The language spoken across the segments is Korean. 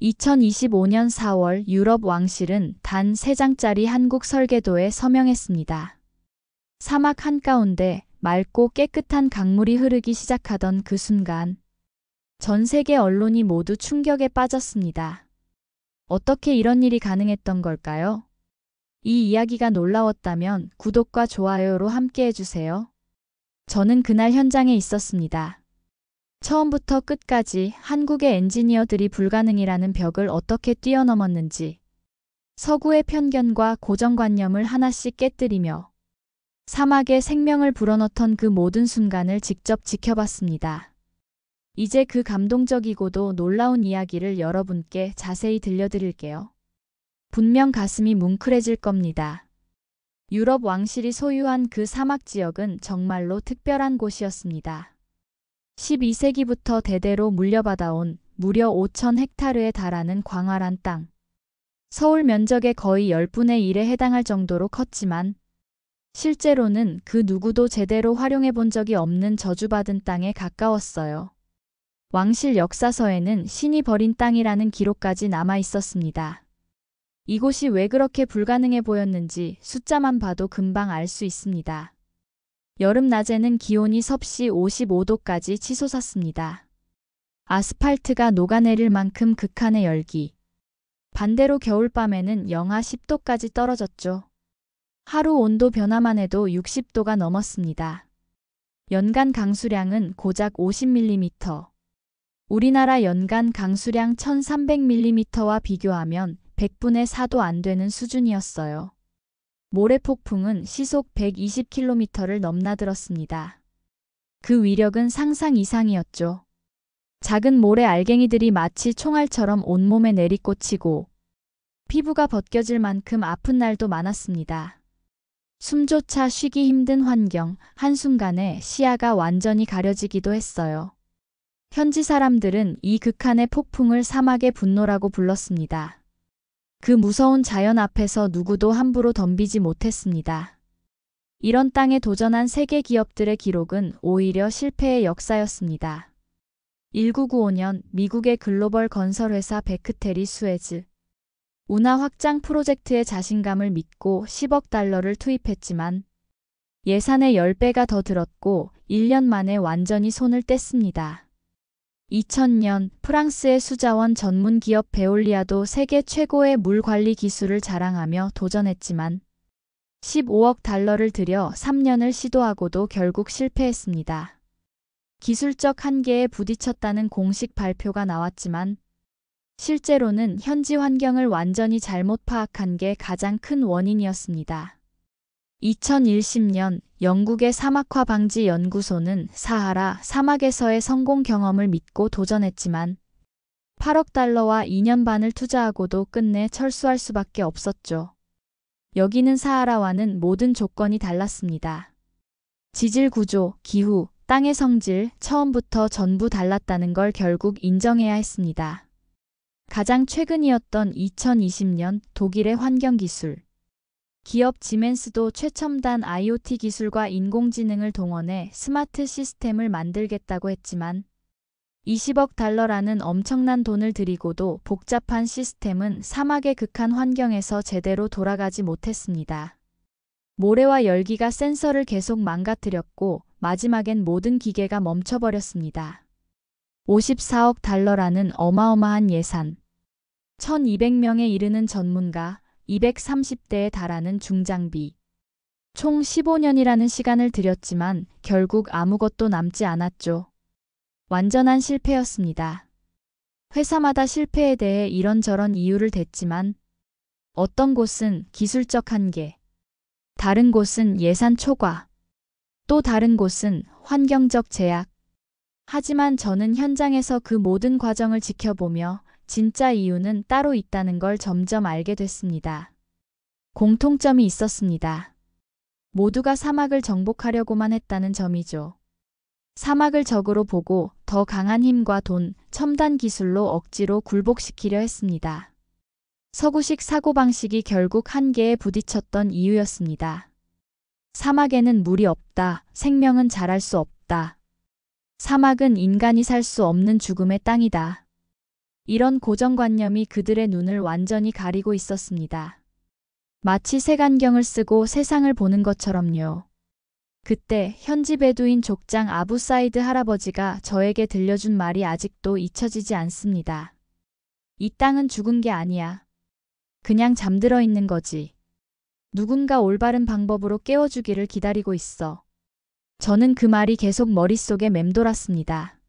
2025년 4월 유럽 왕실은 단 3장짜리 한국 설계도에 서명했습니다. 사막 한가운데 맑고 깨끗한 강물이 흐르기 시작하던 그 순간 전 세계 언론이 모두 충격에 빠졌습니다. 어떻게 이런 일이 가능했던 걸까요? 이 이야기가 놀라웠다면 구독과 좋아요로 함께 해주세요. 저는 그날 현장에 있었습니다. 처음부터 끝까지 한국의 엔지니어들이 불가능이라는 벽을 어떻게 뛰어넘었는지 서구의 편견과 고정관념을 하나씩 깨뜨리며 사막에 생명을 불어넣던 그 모든 순간을 직접 지켜봤습니다. 이제 그 감동적이고도 놀라운 이야기를 여러분께 자세히 들려드릴게요. 분명 가슴이 뭉클해질 겁니다. 유럽 왕실이 소유한 그 사막 지역은 정말로 특별한 곳이었습니다. 12세기부터 대대로 물려받아온 무려 5,000헥타르에 달하는 광활한 땅. 서울 면적의 거의 10분의 1에 해당할 정도로 컸지만 실제로는 그 누구도 제대로 활용해 본 적이 없는 저주받은 땅에 가까웠어요. 왕실 역사서에는 신이 버린 땅이라는 기록까지 남아 있었습니다. 이곳이 왜 그렇게 불가능해 보였는지 숫자만 봐도 금방 알 수 있습니다. 여름 낮에는 기온이 섭씨 55도까지 치솟았습니다. 아스팔트가 녹아내릴 만큼 극한의 열기. 반대로 겨울밤에는 영하 10도까지 떨어졌죠. 하루 온도 변화만 해도 60도가 넘었습니다. 연간 강수량은 고작 50mm. 우리나라 연간 강수량 1300mm와 비교하면 100분의 4도 안 되는 수준이었어요. 모래폭풍은 시속 120km를 넘나들었습니다. 그 위력은 상상 이상이었죠. 작은 모래 알갱이들이 마치 총알처럼 온몸에 내리꽂히고 피부가 벗겨질 만큼 아픈 날도 많았습니다. 숨조차 쉬기 힘든 환경, 한순간에 시야가 완전히 가려지기도 했어요. 현지 사람들은 이 극한의 폭풍을 사막의 분노라고 불렀습니다. 그 무서운 자연 앞에서 누구도 함부로 덤비지 못했습니다. 이런 땅에 도전한 세계 기업들의 기록은 오히려 실패의 역사였습니다. 1995년 미국의 글로벌 건설회사 베크텔이 수에즈 운하 확장 프로젝트에 자신감을 믿고 10억 달러를 투입했지만 예산의 10배가 더 들었고 1년 만에 완전히 손을 뗐습니다. 2000년 프랑스의 수자원 전문 기업 베올리아도 세계 최고의 물 관리 기술을 자랑하며 도전했지만 15억 달러를 들여 3년을 시도하고도 결국 실패했습니다. 기술적 한계에 부딪혔다는 공식 발표가 나왔지만 실제로는 현지 환경을 완전히 잘못 파악한 게 가장 큰 원인이었습니다. 2010년 영국의 사막화 방지 연구소는 사하라 사막에서의 성공 경험을 믿고 도전했지만 8억 달러와 2년 반을 투자하고도 끝내 철수할 수밖에 없었죠. 여기는 사하라와는 모든 조건이 달랐습니다. 지질 구조, 기후, 땅의 성질, 처음부터 전부 달랐다는 걸 결국 인정해야 했습니다. 가장 최근이었던 2020년 독일의 환경기술. 기업 지멘스도 최첨단 IoT 기술과 인공지능을 동원해 스마트 시스템을 만들겠다고 했지만 20억 달러라는 엄청난 돈을 들이고도 복잡한 시스템은 사막의 극한 환경에서 제대로 돌아가지 못했습니다. 모래와 열기가 센서를 계속 망가뜨렸고 마지막엔 모든 기계가 멈춰버렸습니다. 54억 달러라는 어마어마한 예산. 1200명에 이르는 전문가, 230대에 달하는 중장비. 총 15년이라는 시간을 들였지만 결국 아무것도 남지 않았죠. 완전한 실패였습니다. 회사마다 실패에 대해 이런저런 이유를 댔지만 어떤 곳은 기술적 한계, 다른 곳은 예산 초과, 또 다른 곳은 환경적 제약. 하지만 저는 현장에서 그 모든 과정을 지켜보며 진짜 이유는 따로 있다는 걸 점점 알게 됐습니다. 공통점이 있었습니다. 모두가 사막을 정복하려고만 했다는 점이죠. 사막을 적으로 보고 더 강한 힘과 돈, 첨단 기술로 억지로 굴복시키려 했습니다. 서구식 사고방식이 결국 한계에 부딪혔던 이유였습니다. 사막에는 물이 없다. 생명은 자랄 수 없다. 사막은 인간이 살 수 없는 죽음의 땅이다. 이런 고정관념이 그들의 눈을 완전히 가리고 있었습니다. 마치 색안경을 쓰고 세상을 보는 것처럼요. 그때 현지 베두인 족장 아부 사이드 할아버지가 저에게 들려준 말이 아직도 잊혀지지 않습니다. 이 땅은 죽은 게 아니야. 그냥 잠들어 있는 거지. 누군가 올바른 방법으로 깨워주기를 기다리고 있어. 저는 그 말이 계속 머릿속에 맴돌았습니다.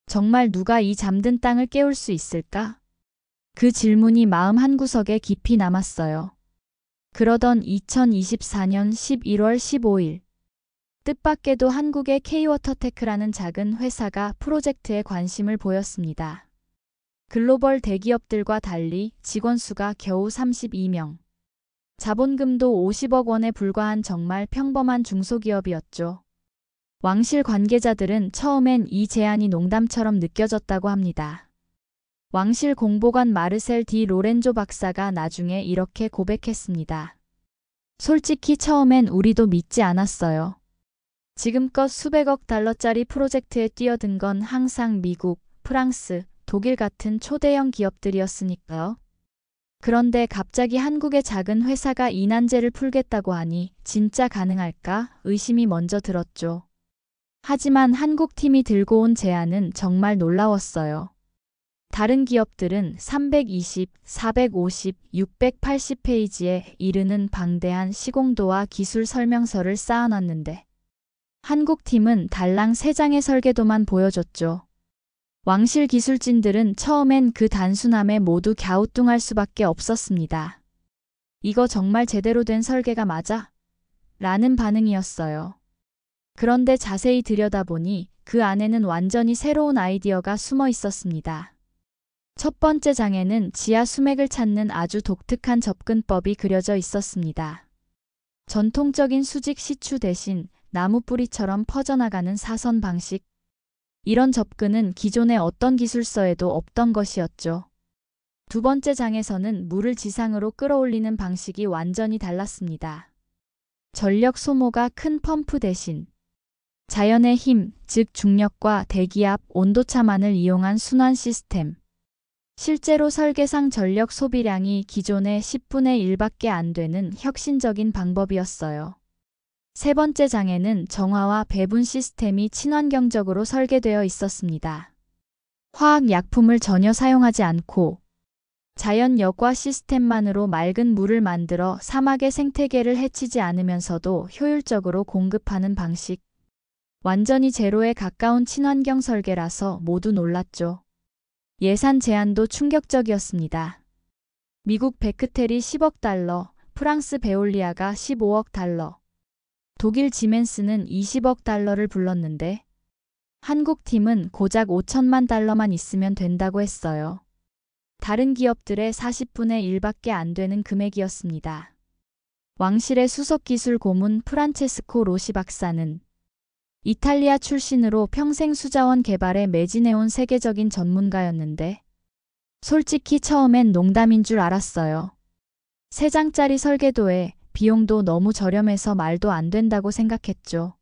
정말 누가 이 잠든 땅을 깨울 수 있을까? 그 질문이 마음 한구석에 깊이 남았어요. 그러던 2024년 11월 15일. 뜻밖에도 한국의 K-워터테크라는 작은 회사가 프로젝트에 관심을 보였습니다. 글로벌 대기업들과 달리 직원 수가 겨우 32명. 자본금도 50억 원에 불과한 정말 평범한 중소기업이었죠. 왕실 관계자들은 처음엔 이 제안이 농담처럼 느껴졌다고 합니다. 왕실 공보관 마르셀 디 로렌조 박사가 나중에 이렇게 고백했습니다. 솔직히 처음엔 우리도 믿지 않았어요. 지금껏 수백억 달러짜리 프로젝트에 뛰어든 건 항상 미국, 프랑스, 독일 같은 초대형 기업들이었으니까요. 그런데 갑자기 한국의 작은 회사가 이 난제를 풀겠다고 하니 진짜 가능할까 의심이 먼저 들었죠. 하지만 한국 팀이 들고 온 제안은 정말 놀라웠어요. 다른 기업들은 320, 450, 680페이지에 이르는 방대한 시공도와 기술 설명서를 쌓아놨는데 한국 팀은 달랑 3장의 설계도만 보여줬죠. 왕실 기술진들은 처음엔 그 단순함에 모두 갸우뚱할 수밖에 없었습니다. 이거 정말 제대로 된 설계가 맞아? 라는 반응이었어요. 그런데 자세히 들여다보니 그 안에는 완전히 새로운 아이디어가 숨어 있었습니다. 첫 번째 장에는 지하 수맥을 찾는 아주 독특한 접근법이 그려져 있었습니다. 전통적인 수직 시추 대신 나무 뿌리처럼 퍼져나가는 사선 방식. 이런 접근은 기존의 어떤 기술서에도 없던 것이었죠. 두 번째 장에서는 물을 지상으로 끌어올리는 방식이 완전히 달랐습니다. 전력 소모가 큰 펌프 대신 자연의 힘, 즉 중력과 대기압, 온도차만을 이용한 순환 시스템. 실제로 설계상 전력 소비량이 기존의 10분의 1밖에 안 되는 혁신적인 방법이었어요. 세 번째 장에는 정화와 배분 시스템이 친환경적으로 설계되어 있었습니다. 화학 약품을 전혀 사용하지 않고 자연 여과 시스템만으로 맑은 물을 만들어 사막의 생태계를 해치지 않으면서도 효율적으로 공급하는 방식. 완전히 제로에 가까운 친환경 설계라서 모두 놀랐죠. 예산 제한도 충격적이었습니다. 미국 베크텔이 10억 달러, 프랑스 베올리아가 15억 달러, 독일 지멘스는 20억 달러를 불렀는데 한국 팀은 고작 5천만 달러만 있으면 된다고 했어요. 다른 기업들의 40분의 1밖에 안 되는 금액이었습니다. 왕실의 수석기술 고문 프란체스코 로시 박사는 이탈리아 출신으로 평생 수자원 개발에 매진해온 세계적인 전문가였는데 솔직히 처음엔 농담인 줄 알았어요. 3장짜리 설계도에 비용도 너무 저렴해서 말도 안 된다고 생각했죠.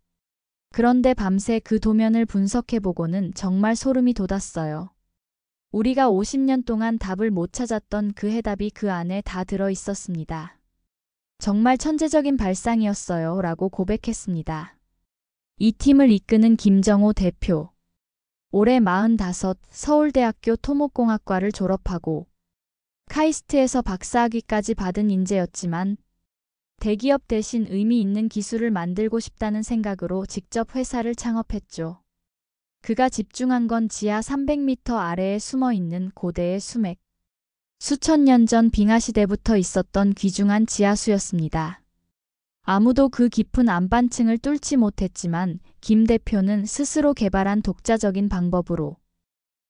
그런데 밤새 그 도면을 분석해보고는 정말 소름이 돋았어요. 우리가 50년 동안 답을 못 찾았던 그 해답이 그 안에 다 들어 있었습니다. 정말 천재적인 발상이었어요. 라고 고백했습니다. 이 팀을 이끄는 김정호 대표. 올해 45, 서울대학교 토목공학과를 졸업하고 카이스트에서 박사학위까지 받은 인재였지만 대기업 대신 의미 있는 기술을 만들고 싶다는 생각으로 직접 회사를 창업했죠. 그가 집중한 건 지하 300m 아래에 숨어있는 고대의 수맥. 수천 년 전 빙하시대부터 있었던 귀중한 지하수였습니다. 아무도 그 깊은 안반층을 뚫지 못했지만 김 대표는 스스로 개발한 독자적인 방법으로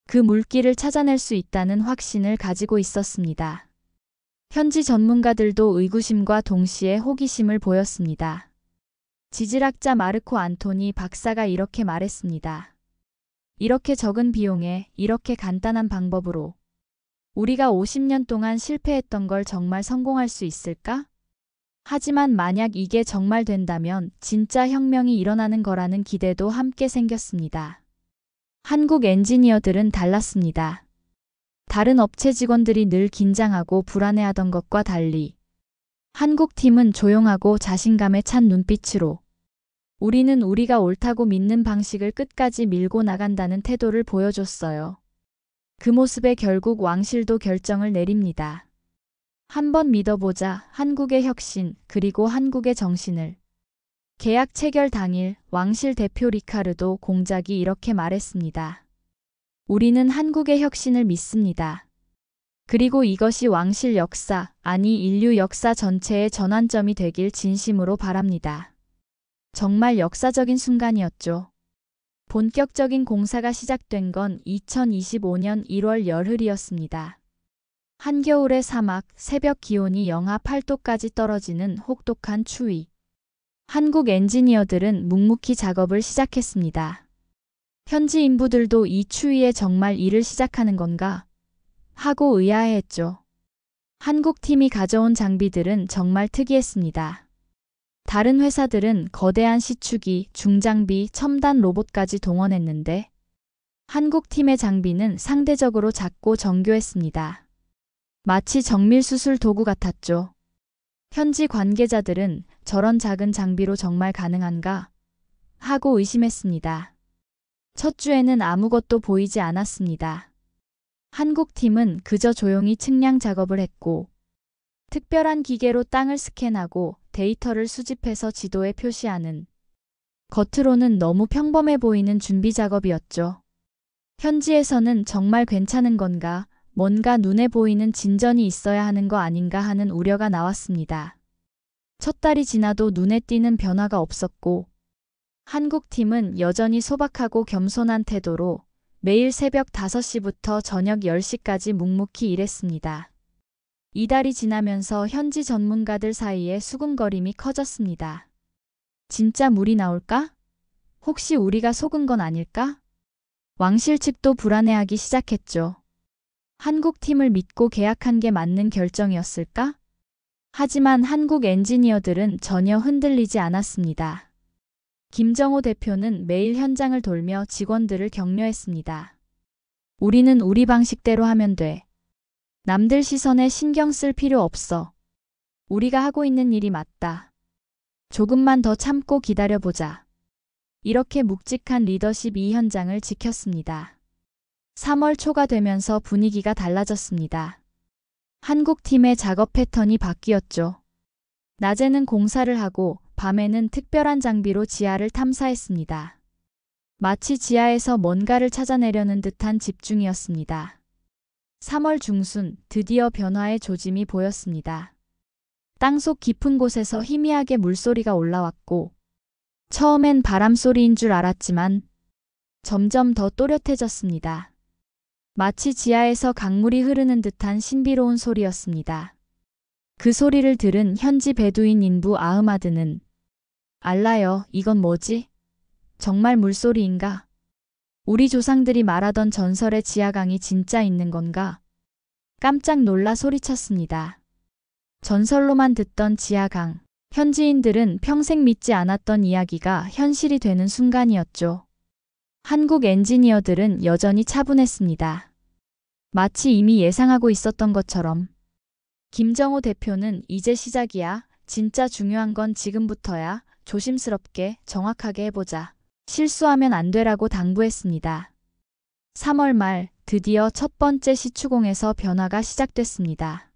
그 물길을 찾아낼 수 있다는 확신을 가지고 있었습니다. 현지 전문가들도 의구심과 동시에 호기심을 보였습니다. 지질학자 마르코 안토니 박사가 이렇게 말했습니다. 이렇게 적은 비용에 이렇게 간단한 방법으로 우리가 50년 동안 실패했던 걸 정말 성공할 수 있을까? 하지만 만약 이게 정말 된다면 진짜 혁명이 일어나는 거라는 기대도 함께 생겼습니다. 한국 엔지니어들은 달랐습니다. 다른 업체 직원들이 늘 긴장하고 불안해하던 것과 달리 한국팀은 조용하고 자신감에 찬 눈빛으로 우리는 우리가 옳다고 믿는 방식을 끝까지 밀고 나간다는 태도를 보여줬어요. 그 모습에 결국 왕실도 결정을 내립니다. 한번 믿어보자. 한국의 혁신, 그리고 한국의 정신을. 계약 체결 당일 왕실 대표 리카르도 공작이 이렇게 말했습니다. 우리는 한국의 혁신을 믿습니다. 그리고 이것이 왕실 역사, 아니 인류 역사 전체의 전환점이 되길 진심으로 바랍니다. 정말 역사적인 순간이었죠. 본격적인 공사가 시작된 건 2025년 1월 열흘이었습니다. 한겨울의 사막, 새벽 기온이 영하 8도까지 떨어지는 혹독한 추위. 한국 엔지니어들은 묵묵히 작업을 시작했습니다. 현지 인부들도 이 추위에 정말 일을 시작하는 건가? 하고 의아해했죠. 한국 팀이 가져온 장비들은 정말 특이했습니다. 다른 회사들은 거대한 시추기, 중장비, 첨단 로봇까지 동원했는데 한국 팀의 장비는 상대적으로 작고 정교했습니다. 마치 정밀수술 도구 같았죠. 현지 관계자들은 저런 작은 장비로 정말 가능한가? 하고 의심했습니다. 첫 주에는 아무것도 보이지 않았습니다. 한국 팀은 그저 조용히 측량 작업을 했고 특별한 기계로 땅을 스캔하고 데이터를 수집해서 지도에 표시하는 겉으로는 너무 평범해 보이는 준비 작업이었죠. 현지에서는 정말 괜찮은 건가, 뭔가 눈에 보이는 진전이 있어야 하는 거 아닌가 하는 우려가 나왔습니다. 첫 달이 지나도 눈에 띄는 변화가 없었고 한국 팀은 여전히 소박하고 겸손한 태도로 매일 새벽 5시부터 저녁 10시까지 묵묵히 일했습니다. 이달이 지나면서 현지 전문가들 사이에 수군거림이 커졌습니다. 진짜 물이 나올까? 혹시 우리가 속은 건 아닐까? 왕실 측도 불안해하기 시작했죠. 한국 팀을 믿고 계약한 게 맞는 결정이었을까? 하지만 한국 엔지니어들은 전혀 흔들리지 않았습니다. 김정호 대표는 매일 현장을 돌며 직원들을 격려했습니다. 우리는 우리 방식대로 하면 돼. 남들 시선에 신경 쓸 필요 없어. 우리가 하고 있는 일이 맞다. 조금만 더 참고 기다려보자. 이렇게 묵직한 리더십이 현장을 지켰습니다. 3월 초가 되면서 분위기가 달라졌습니다. 한국 팀의 작업 패턴이 바뀌었죠. 낮에는 공사를 하고 밤에는 특별한 장비로 지하를 탐사했습니다. 마치 지하에서 뭔가를 찾아내려는 듯한 집중이었습니다. 3월 중순 드디어 변화의 조짐이 보였습니다. 땅속 깊은 곳에서 희미하게 물소리가 올라왔고 처음엔 바람소리인 줄 알았지만 점점 더 또렷해졌습니다. 마치 지하에서 강물이 흐르는 듯한 신비로운 소리였습니다. 그 소리를 들은 현지 베두인 인부 아흐마드는 알라요, 이건 뭐지? 정말 물소리인가? 우리 조상들이 말하던 전설의 지하강이 진짜 있는 건가? 깜짝 놀라 소리쳤습니다. 전설로만 듣던 지하강. 현지인들은 평생 믿지 않았던 이야기가 현실이 되는 순간이었죠. 한국 엔지니어들은 여전히 차분했습니다. 마치 이미 예상하고 있었던 것처럼. 김정호 대표는 이제 시작이야. 진짜 중요한 건 지금부터야. 조심스럽게 정확하게 해보자. 실수하면 안 되라고 당부했습니다. 3월 말 드디어 첫 번째 시추공에서 변화가 시작됐습니다.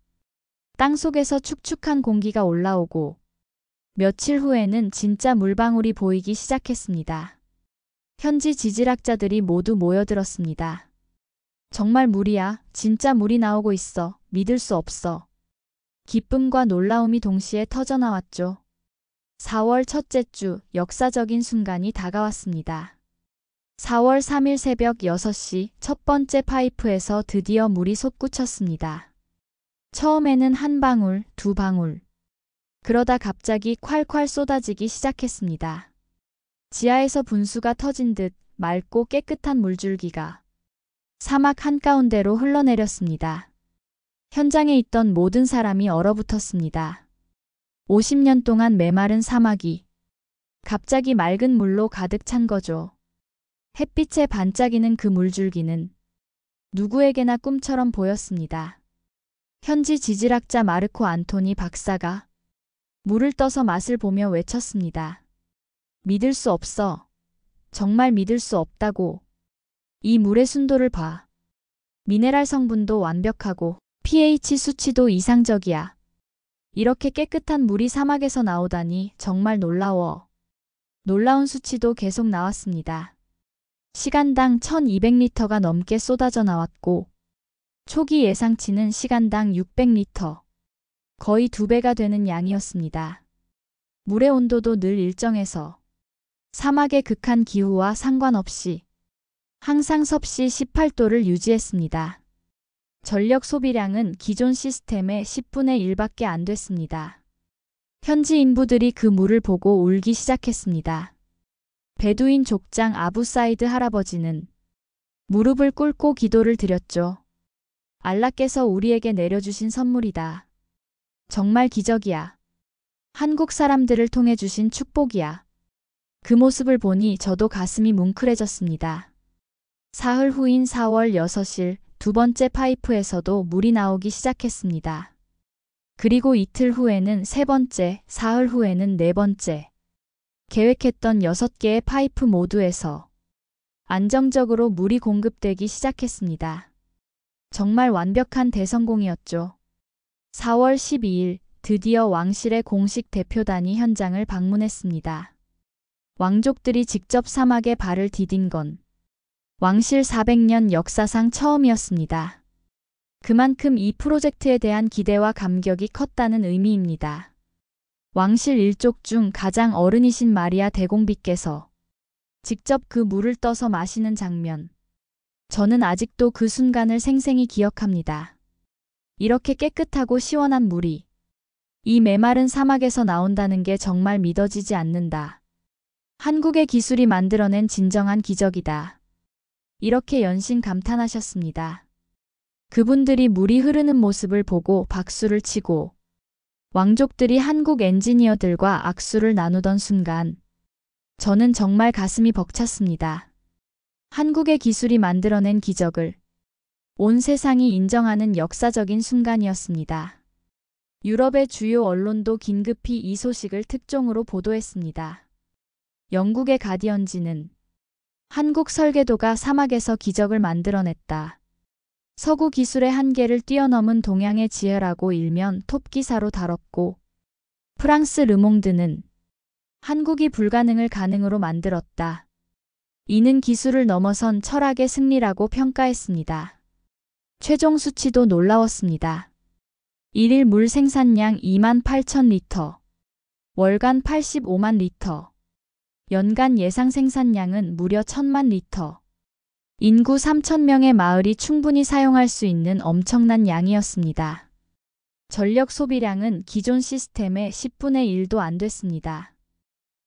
땅속에서 축축한 공기가 올라오고 며칠 후에는 진짜 물방울이 보이기 시작했습니다. 현지 지질학자들이 모두 모여들었습니다. 정말 물이야. 진짜 물이 나오고 있어. 믿을 수 없어. 기쁨과 놀라움이 동시에 터져나왔죠. 4월 첫째 주 역사적인 순간이 다가왔습니다. 4월 3일 새벽 6시 첫 번째 파이프에서 드디어 물이 솟구쳤습니다. 처음에는 한 방울, 두 방울. 그러다 갑자기 콸콸 쏟아지기 시작했습니다. 지하에서 분수가 터진 듯 맑고 깨끗한 물줄기가 사막 한가운데로 흘러내렸습니다. 현장에 있던 모든 사람이 얼어붙었습니다. 50년 동안 메마른 사막이 갑자기 맑은 물로 가득 찬 거죠. 햇빛에 반짝이는 그 물줄기는 누구에게나 꿈처럼 보였습니다. 현지 지질학자 마르코 안토니 박사가 물을 떠서 맛을 보며 외쳤습니다. 믿을 수 없어. 정말 믿을 수 없다고. 이 물의 순도를 봐. 미네랄 성분도 완벽하고 pH 수치도 이상적이야. 이렇게 깨끗한 물이 사막에서 나오다니 정말 놀라워. 놀라운 수치도 계속 나왔습니다. 시간당 1200리터가 넘게 쏟아져 나왔고 초기 예상치는 시간당 600리터. 거의 2배가 되는 양이었습니다. 물의 온도도 늘 일정해서 사막의 극한 기후와 상관없이 항상 섭씨 18도를 유지했습니다. 전력 소비량은 기존 시스템의 10분의 1밖에 안 됐습니다. 현지 인부들이 그 물을 보고 울기 시작했습니다. 베두인 족장 아부사이드 할아버지는 무릎을 꿇고 기도를 드렸죠. 알라께서 우리에게 내려주신 선물이다. 정말 기적이야. 한국 사람들을 통해 주신 축복이야. 그 모습을 보니 저도 가슴이 뭉클해졌습니다. 사흘 후인 4월 6일 두 번째 파이프에서도 물이 나오기 시작했습니다. 그리고 이틀 후에는 세 번째, 사흘 후에는 네 번째. 계획했던 6개의 파이프 모두에서 안정적으로 물이 공급되기 시작했습니다. 정말 완벽한 대성공이었죠. 4월 12일 드디어 왕실의 공식 대표단이 현장을 방문했습니다. 왕족들이 직접 사막에 발을 디딘 건 왕실 400년 역사상 처음이었습니다. 그만큼 이 프로젝트에 대한 기대와 감격이 컸다는 의미입니다. 왕실 일족 중 가장 어른이신 마리아 대공비께서 직접 그 물을 떠서 마시는 장면. 저는 아직도 그 순간을 생생히 기억합니다. 이렇게 깨끗하고 시원한 물이 이 메마른 사막에서 나온다는 게 정말 믿어지지 않는다. 한국의 기술이 만들어낸 진정한 기적이다. 이렇게 연신 감탄하셨습니다. 그분들이 물이 흐르는 모습을 보고 박수를 치고 왕족들이 한국 엔지니어들과 악수를 나누던 순간 저는 정말 가슴이 벅찼습니다. 한국의 기술이 만들어낸 기적을 온 세상이 인정하는 역사적인 순간이었습니다. 유럽의 주요 언론도 긴급히 이 소식을 특종으로 보도했습니다. 영국의 가디언지는 한국 설계도가 사막에서 기적을 만들어냈다. 서구 기술의 한계를 뛰어넘은 동양의 지혜라고 일면 톱 기사로 다뤘고 프랑스 르몽드는 한국이 불가능을 가능으로 만들었다. 이는 기술을 넘어선 철학의 승리라고 평가했습니다. 최종 수치도 놀라웠습니다. 1일 물 생산량 28,000리터, 월간 85만 리터, 연간 예상 생산량은 무려 1,000만 리터. 인구 3,000명의 마을이 충분히 사용할 수 있는 엄청난 양이었습니다. 전력 소비량은 기존 시스템의 10분의 1도 안 됐습니다.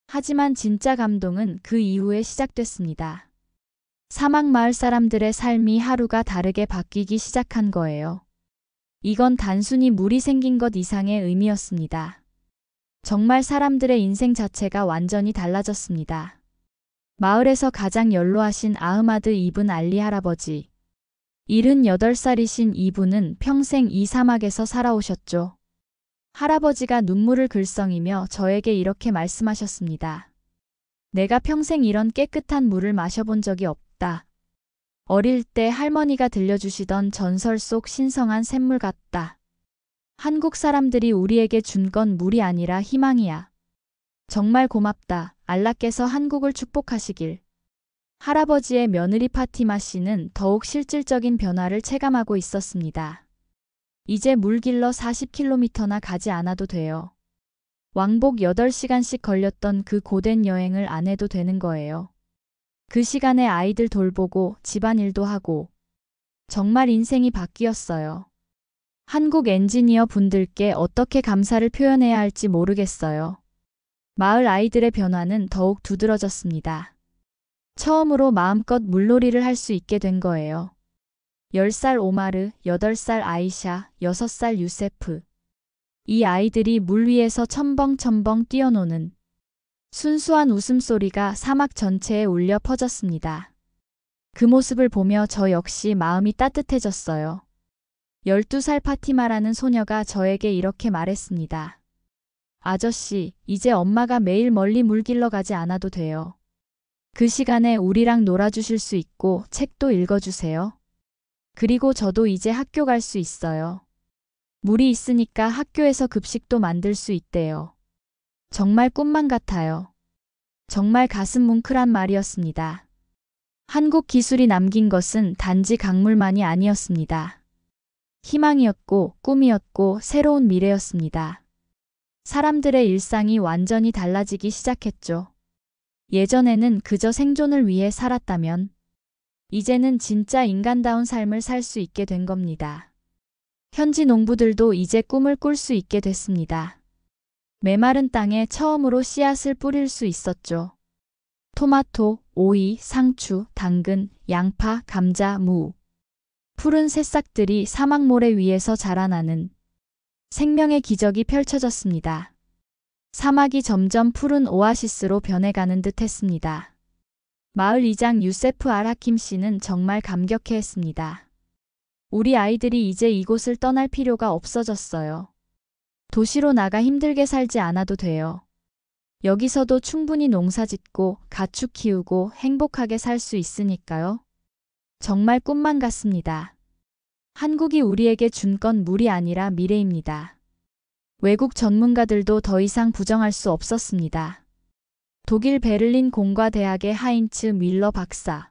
하지만 진짜 감동은 그 이후에 시작됐습니다. 사막 마을 사람들의 삶이 하루가 다르게 바뀌기 시작한 거예요. 이건 단순히 물이 생긴 것 이상의 의미였습니다. 정말 사람들의 인생 자체가 완전히 달라졌습니다. 마을에서 가장 연로하신 아흐마드 이븐 알리 할아버지. 78살이신 이분은 평생 이 사막에서 살아오셨죠. 할아버지가 눈물을 글썽이며 저에게 이렇게 말씀하셨습니다. 내가 평생 이런 깨끗한 물을 마셔본 적이 없다. 어릴 때 할머니가 들려주시던 전설 속 신성한 샘물 같다. 한국 사람들이 우리에게 준 건 물이 아니라 희망이야. 정말 고맙다. 알라께서 한국을 축복하시길. 할아버지의 며느리 파티마 씨는 더욱 실질적인 변화를 체감하고 있었습니다. 이제 물 길러 40km나 가지 않아도 돼요. 왕복 8시간씩 걸렸던 그 고된 여행을 안 해도 되는 거예요. 그 시간에 아이들 돌보고 집안일도 하고 정말 인생이 바뀌었어요. 한국 엔지니어 분들께 어떻게 감사를 표현해야 할지 모르겠어요. 마을 아이들의 변화는 더욱 두드러졌습니다. 처음으로 마음껏 물놀이를 할 수 있게 된 거예요. 10살 오마르, 8살 아이샤, 6살 유세프. 이 아이들이 물 위에서 첨벙첨벙 뛰어노는 순수한 웃음소리가 사막 전체에 울려 퍼졌습니다. 그 모습을 보며 저 역시 마음이 따뜻해졌어요. 12살 파티마라는 소녀가 저에게 이렇게 말했습니다. 아저씨, 이제 엄마가 매일 멀리 물 길러 가지 않아도 돼요. 그 시간에 우리랑 놀아주실 수 있고 책도 읽어주세요. 그리고 저도 이제 학교 갈 수 있어요. 물이 있으니까 학교에서 급식도 만들 수 있대요. 정말 꿈만 같아요. 정말 가슴 뭉클한 말이었습니다. 한국 기술이 남긴 것은 단지 강물만이 아니었습니다. 희망이었고 꿈이었고 새로운 미래였습니다. 사람들의 일상이 완전히 달라지기 시작했죠. 예전에는 그저 생존을 위해 살았다면 이제는 진짜 인간다운 삶을 살 수 있게 된 겁니다. 현지 농부들도 이제 꿈을 꿀 수 있게 됐습니다. 메마른 땅에 처음으로 씨앗을 뿌릴 수 있었죠. 토마토, 오이, 상추, 당근, 양파, 감자, 무. 푸른 새싹들이 사막 모래 위에서 자라나는 생명의 기적이 펼쳐졌습니다. 사막이 점점 푸른 오아시스로 변해가는 듯 했습니다. 마을 이장 유세프 알하킴 씨는 정말 감격해했습니다. 우리 아이들이 이제 이곳을 떠날 필요가 없어졌어요. 도시로 나가 힘들게 살지 않아도 돼요. 여기서도 충분히 농사짓고 가축 키우고 행복하게 살 수 있으니까요. 정말 꿈만 같습니다. 한국이 우리에게 준 건 물이 아니라 미래입니다. 외국 전문가들도 더 이상 부정할 수 없었습니다. 독일 베를린 공과대학의 하인츠 밀러 박사.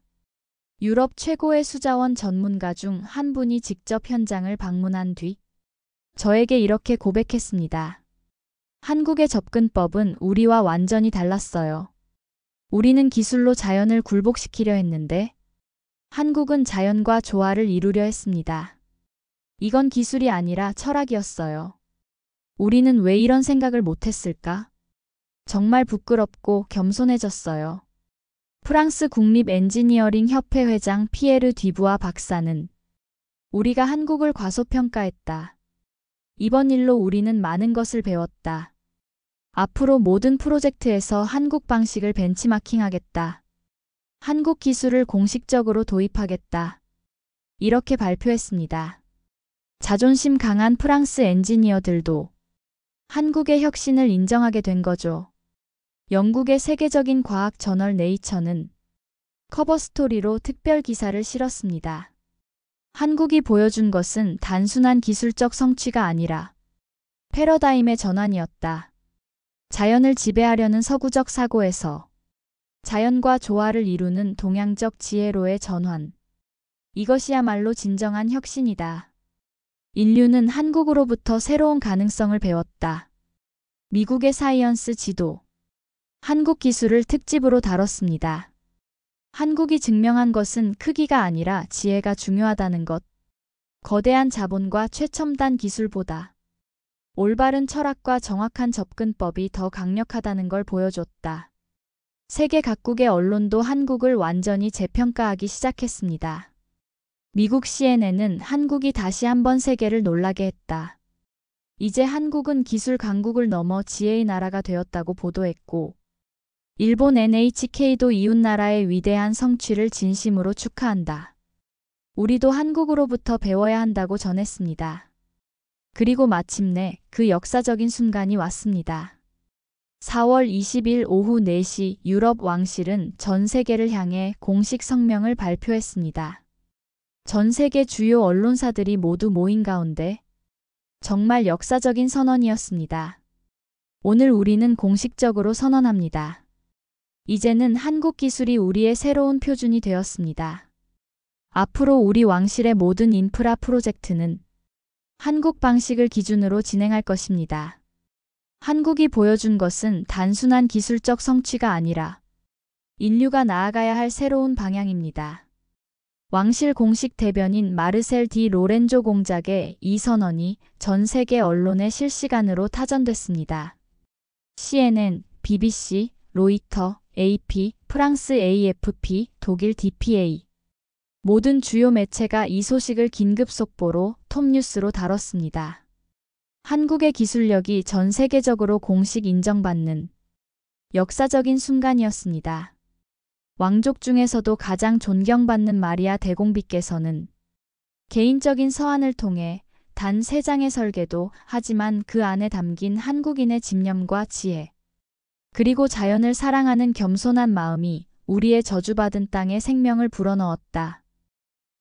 유럽 최고의 수자원 전문가 중 한 분이 직접 현장을 방문한 뒤 저에게 이렇게 고백했습니다. 한국의 접근법은 우리와 완전히 달랐어요. 우리는 기술로 자연을 굴복시키려 했는데 한국은 자연과 조화를 이루려 했습니다. 이건 기술이 아니라 철학이었어요. 우리는 왜 이런 생각을 못했을까? 정말 부끄럽고 겸손해졌어요. 프랑스 국립 엔지니어링 협회 회장 피에르 뒤부아 박사는 우리가 한국을 과소평가했다. 이번 일로 우리는 많은 것을 배웠다. 앞으로 모든 프로젝트에서 한국 방식을 벤치마킹하겠다. 한국 기술을 공식적으로 도입하겠다. 이렇게 발표했습니다. 자존심 강한 프랑스 엔지니어들도 한국의 혁신을 인정하게 된 거죠. 영국의 세계적인 과학 저널 네이처는 커버 스토리로 특별 기사를 실었습니다. 한국이 보여준 것은 단순한 기술적 성취가 아니라 패러다임의 전환이었다. 자연을 지배하려는 서구적 사고에서 자연과 조화를 이루는 동양적 지혜로의 전환. 이것이야말로 진정한 혁신이다. 인류는 한국으로부터 새로운 가능성을 배웠다. 미국의 사이언스 지도. 한국 기술을 특집으로 다뤘습니다. 한국이 증명한 것은 크기가 아니라 지혜가 중요하다는 것. 거대한 자본과 최첨단 기술보다 올바른 철학과 정확한 접근법이 더 강력하다는 걸 보여줬다. 세계 각국의 언론도 한국을 완전히 재평가하기 시작했습니다. 미국 CNN은 한국이 다시 한번 세계를 놀라게 했다. 이제 한국은 기술 강국을 넘어 지혜의 나라가 되었다고 보도했고, 일본 NHK도 이웃나라의 위대한 성취를 진심으로 축하한다. 우리도 한국으로부터 배워야 한다고 전했습니다. 그리고 마침내 그 역사적인 순간이 왔습니다. 4월 20일 오후 4시 유럽 왕실은 전 세계를 향해 공식 성명을 발표했습니다. 전 세계 주요 언론사들이 모두 모인 가운데 정말 역사적인 선언이었습니다. 오늘 우리는 공식적으로 선언합니다. 이제는 한국 기술이 우리의 새로운 표준이 되었습니다. 앞으로 우리 왕실의 모든 인프라 프로젝트는 한국 방식을 기준으로 진행할 것입니다. 한국이 보여준 것은 단순한 기술적 성취가 아니라 인류가 나아가야 할 새로운 방향입니다. 왕실 공식 대변인 마르셀 디 로렌조 공작의 이 선언이 전 세계 언론에 실시간으로 타전됐습니다. CNN, BBC, 로이터, AP, 프랑스 AFP, 독일 DPA 모든 주요 매체가 이 소식을 긴급 속보로 톱뉴스로 다뤘습니다. 한국의 기술력이 전 세계적으로 공식 인정받는 역사적인 순간이었습니다. 왕족 중에서도 가장 존경받는 마리아 대공비께서는 개인적인 서한을 통해 단 3장의 설계도, 하지만 그 안에 담긴 한국인의 집념과 지혜, 그리고 자연을 사랑하는 겸손한 마음이 우리의 저주받은 땅에 생명을 불어넣었다.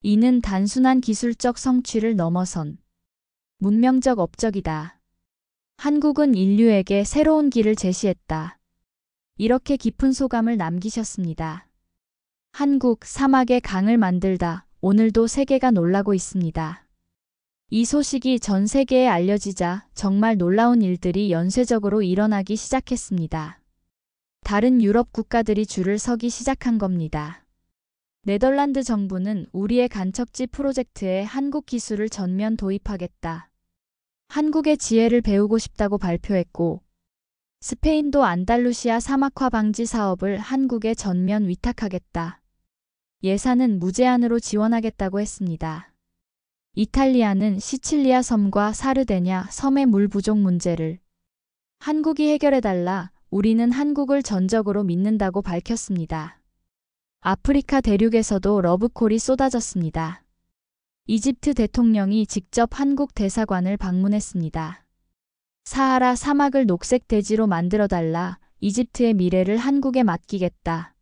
이는 단순한 기술적 성취를 넘어선 문명적 업적이다. 한국은 인류에게 새로운 길을 제시했다. 이렇게 깊은 소감을 남기셨습니다. 한국, 사막의 강을 만들다. 오늘도 세계가 놀라고 있습니다. 이 소식이 전 세계에 알려지자 정말 놀라운 일들이 연쇄적으로 일어나기 시작했습니다. 다른 유럽 국가들이 줄을 서기 시작한 겁니다. 네덜란드 정부는 우리의 간척지 프로젝트에 한국 기술을 전면 도입하겠다. 한국의 지혜를 배우고 싶다고 발표했고, 스페인도 안달루시아 사막화 방지 사업을 한국에 전면 위탁하겠다. 예산은 무제한으로 지원하겠다고 했습니다. 이탈리아는 시칠리아 섬과 사르데냐 섬의 물 부족 문제를 한국이 해결해달라. 우리는 한국을 전적으로 믿는다고 밝혔습니다. 아프리카 대륙에서도 러브콜이 쏟아졌습니다. 이집트 대통령이 직접 한국 대사관을 방문했습니다. 사하라 사막을 녹색 대지로 만들어달라. 이집트의 미래를 한국에 맡기겠다.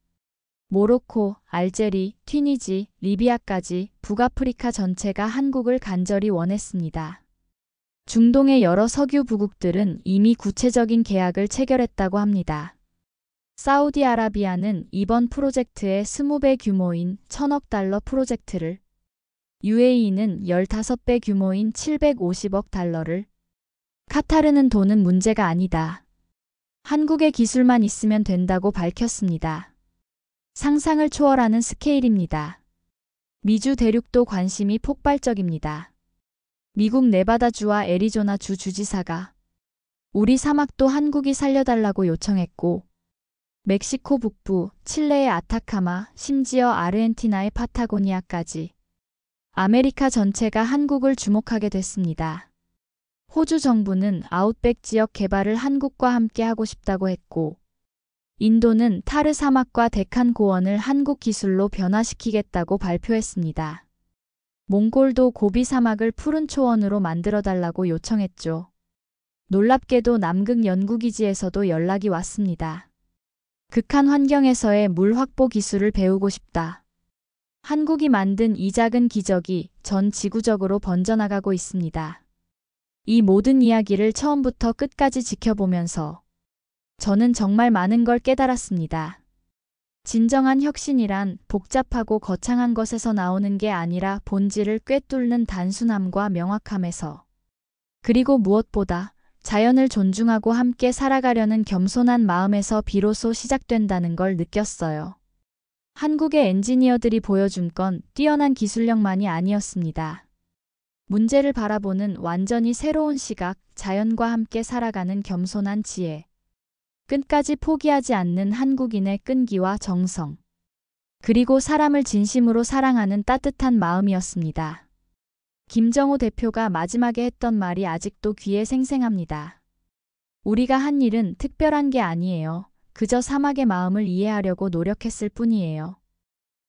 모로코, 알제리, 튀니지, 리비아까지 북아프리카 전체가 한국을 간절히 원했습니다. 중동의 여러 석유 부국들은 이미 구체적인 계약을 체결했다고 합니다. 사우디아라비아는 이번 프로젝트의 20배 규모인 1000억 달러 프로젝트를, UAE는 15배 규모인 750억 달러를, 카타르는 돈은 문제가 아니다. 한국의 기술만 있으면 된다고 밝혔습니다. 상상을 초월하는 스케일입니다. 미주 대륙도 관심이 폭발적입니다. 미국 네바다주와 애리조나주 주지사가 우리 사막도 한국이 살려달라고 요청했고, 멕시코 북부, 칠레의 아타카마, 심지어 아르헨티나의 파타고니아까지 아메리카 전체가 한국을 주목하게 됐습니다. 호주 정부는 아웃백 지역 개발을 한국과 함께 하고 싶다고 했고, 인도는 타르 사막과 데칸 고원을 한국 기술로 변화시키겠다고 발표했습니다. 몽골도 고비 사막을 푸른 초원으로 만들어달라고 요청했죠. 놀랍게도 남극 연구기지에서도 연락이 왔습니다. 극한 환경에서의 물 확보 기술을 배우고 싶다. 한국이 만든 이 작은 기적이 전 지구적으로 번져나가고 있습니다. 이 모든 이야기를 처음부터 끝까지 지켜보면서 저는 정말 많은 걸 깨달았습니다. 진정한 혁신이란 복잡하고 거창한 것에서 나오는 게 아니라 본질을 꿰뚫는 단순함과 명확함에서, 그리고 무엇보다 자연을 존중하고 함께 살아가려는 겸손한 마음에서 비로소 시작된다는 걸 느꼈어요. 한국의 엔지니어들이 보여준 건 뛰어난 기술력만이 아니었습니다. 문제를 바라보는 완전히 새로운 시각, 자연과 함께 살아가는 겸손한 지혜, 끝까지 포기하지 않는 한국인의 끈기와 정성, 그리고 사람을 진심으로 사랑하는 따뜻한 마음이었습니다. 김정호 대표가 마지막에 했던 말이 아직도 귀에 생생합니다. 우리가 한 일은 특별한 게 아니에요. 그저 사막의 마음을 이해하려고 노력했을 뿐이에요.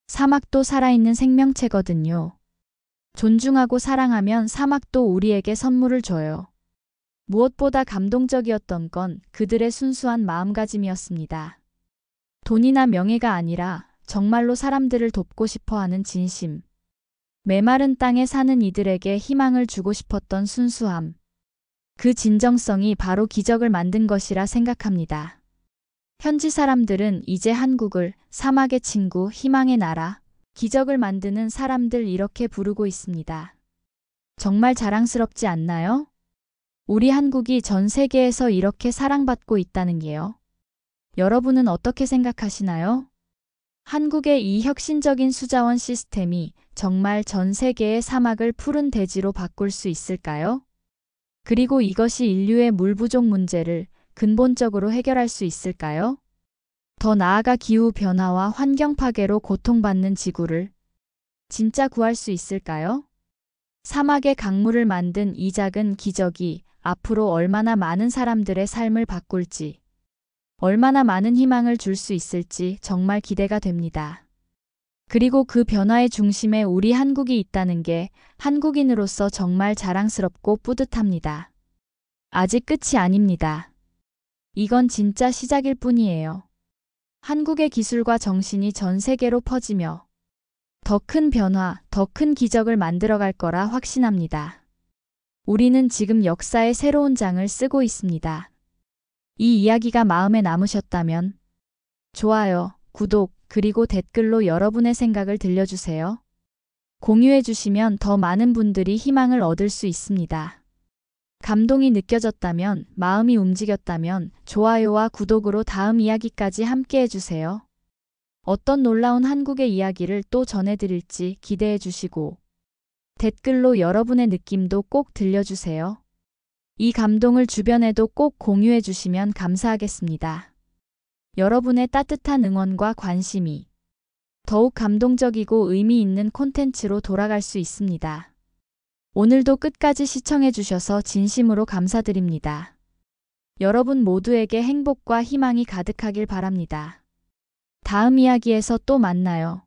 사막도 살아있는 생명체거든요. 존중하고 사랑하면 사막도 우리에게 선물을 줘요. 무엇보다 감동적이었던 건 그들의 순수한 마음가짐이었습니다. 돈이나 명예가 아니라 정말로 사람들을 돕고 싶어하는 진심. 메마른 땅에 사는 이들에게 희망을 주고 싶었던 순수함. 그 진정성이 바로 기적을 만든 것이라 생각합니다. 현지 사람들은 이제 한국을 사막의 친구, 희망의 나라, 기적을 만드는 사람들 이렇게 부르고 있습니다. 정말 자랑스럽지 않나요? 우리 한국이 전 세계에서 이렇게 사랑받고 있다는 게요. 여러분은 어떻게 생각하시나요? 한국의 이 혁신적인 수자원 시스템이 정말 전 세계의 사막을 푸른 대지로 바꿀 수 있을까요? 그리고 이것이 인류의 물 부족 문제를 근본적으로 해결할 수 있을까요? 더 나아가 기후 변화와 환경 파괴로 고통받는 지구를 진짜 구할 수 있을까요? 사막의 강물을 만든 이 작은 기적이 앞으로 얼마나 많은 사람들의 삶을 바꿀지 얼마나 많은 희망을 줄 수 있을지 정말 기대가 됩니다. 그리고 그 변화의 중심에 우리 한국이 있다는 게 한국인으로서 정말 자랑스럽고 뿌듯합니다. 아직 끝이 아닙니다. 이건 진짜 시작일 뿐이에요. 한국의 기술과 정신이 전 세계로 퍼지며 더 큰 변화, 더 큰 기적을 만들어갈 거라 확신합니다. 우리는 지금 역사의 새로운 장을 쓰고 있습니다. 이 이야기가 마음에 남으셨다면 좋아요, 구독, 그리고 댓글로 여러분의 생각을 들려주세요. 공유해 주시면 더 많은 분들이 희망을 얻을 수 있습니다. 감동이 느껴졌다면, 마음이 움직였다면 좋아요와 구독으로 다음 이야기까지 함께 해주세요. 어떤 놀라운 한국의 이야기를 또 전해드릴지 기대해 주시고 댓글로 여러분의 느낌도 꼭 들려주세요. 이 감동을 주변에도 꼭 공유해 주시면 감사하겠습니다. 여러분의 따뜻한 응원과 관심이 더욱 감동적이고 의미 있는 콘텐츠로 돌아갈 수 있습니다. 오늘도 끝까지 시청해 주셔서 진심으로 감사드립니다. 여러분 모두에게 행복과 희망이 가득하길 바랍니다. 다음 이야기에서 또 만나요.